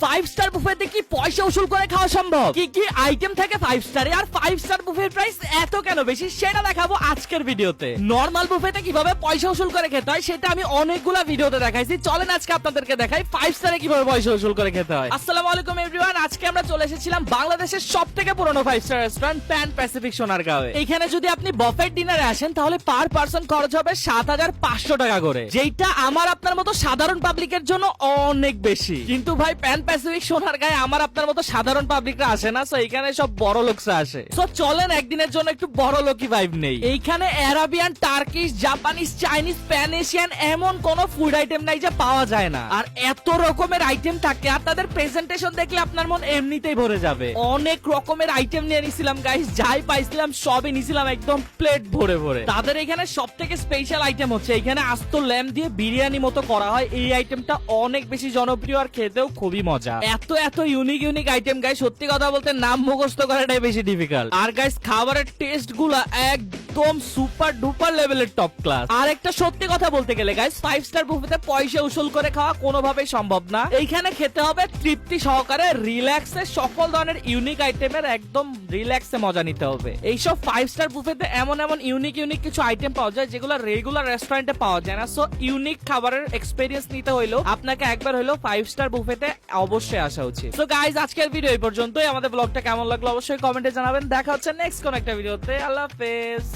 Five star বুফেতে কি পয়সা উসুল করে খাওয়া সম্ভব? কি কি আইটেম থাকে ফাইভ স্টারে, আর ফাইভ স্টার বুফের প্রাইস এত কেন বেশি সেটা দেখাবো আজকের ভিডিওতে। নরমাল বুফেতে কিভাবে পয়সা উসুল করে খেতে হয় সেটা আমি অনেকগুলা ভিডিওতে দেখাইছি, চলেন আজকে আপনাদেরকে দেখাই ফাইভ স্টারে কিভাবে পয়সা উসুল করে খেতে হয়। আসসালামু আলাইকুম এভরিওয়ান, আজকে আমরা চলে এসেছিলাম বাংলাদেশের সবথেকে পুরনো five star restaurant pan pacific সোনারগাঁওয়ে। এখানে যদি আপনি বফেট ডিনারে আসেন তাহলে পার পারসন খরচ হবে ৭৫০০ টাকা করে, যেটা আমার আপনার মতো সাধারণ পাবলিকের জন্য অনেক বেশি। কিন্তু ভাই প্যান প্যাসিফিক সোনারগাঁয়ে আমার আপনার মতো সাধারণ পাবলিকরা আসে না, সো এখানে সব বড় লোকরা আসে। সো চলেন একদিনের জন্য একটু বড় লোকি ভাইব নেই। এইখানে Arabian, Turkish, Japanese, Chinese, pan Asian এমন কোন ফুড আইটেম নাই যা পাওয়া যায় না। আর এত রকমের আইটেম থাকে আর তাদের প্রেজেন্টেশন দেখলে আপনার মন এমনিতেই ভরে যাবে। অনেক রকমের আইটেম নিয়ে নিছিলাম গাইস, যাই পাইছিলাম সবই নিছিলাম একদম প্লেট ভরে ভরে। তাদের এখানে সব থেকে স্পেশাল আইটেম হচ্ছে এখানে আস্ত ল্যাম্ব দিয়ে বিরিয়ানি মতো করা হয়। এই আইটেমটা অনেক বেশি জনপ্রিয় আর খেতেও খুবই মজা। এত এত ইউনিক ইউনিক আইটেম গাইস, সত্যি কথা বলতে নাম মুখস্থ করাটাই বেশি ডিফিকাল্ট। আর গাইস খাবারের টেস্ট গুলা একদম সুপার ডুপার লেভেলের টপ ক্লাস। আর একটা সত্যি কথা বলতে গেলে গাইস, ফাইভ স্টার বুফেতে পয়সা উসুল করে খাওয়া কোনোভাবেই সম্ভব না। এইখানে খেতে হবে তৃপ্তি সহকারে, রিল্যাক্সে, সকল ধরনের ইউনিক আইটেমের একদম রিল্যাক্সে মজা নিতে হবে। এইসব ফাইভ স্টার বুফেতে এমন এমন ইউনিক ইউনিক কিছু আইটেম পাওয়া যায় যেগুলো রেগুলার রেস্টুরেন্টে পাওয়া যায় না। সো ইউনিক খাবারের এক্সপেরিয়েন্স নিতে হইলেও আপনাকে একবার হইলেও ফাইভ স্টার বুফেতে অবশ্যই আসা উচিত। সো গাইস আজকের ভিডিও এই পর্যন্তই। আমাদের ব্লগটা কেমন লাগলো অবশ্যই কমেন্টে জানাবেন। দেখা হচ্ছে নেক্সট কোন একটা ভিডিওতে। আল্লাহ হাফেজ।